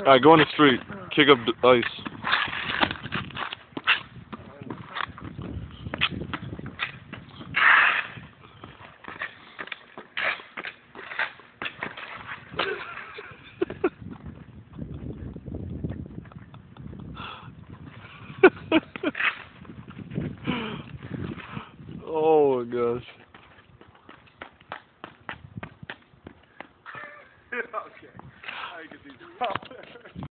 Alright, go in the street. Kick up the ice. Oh my gosh. Okay. I can see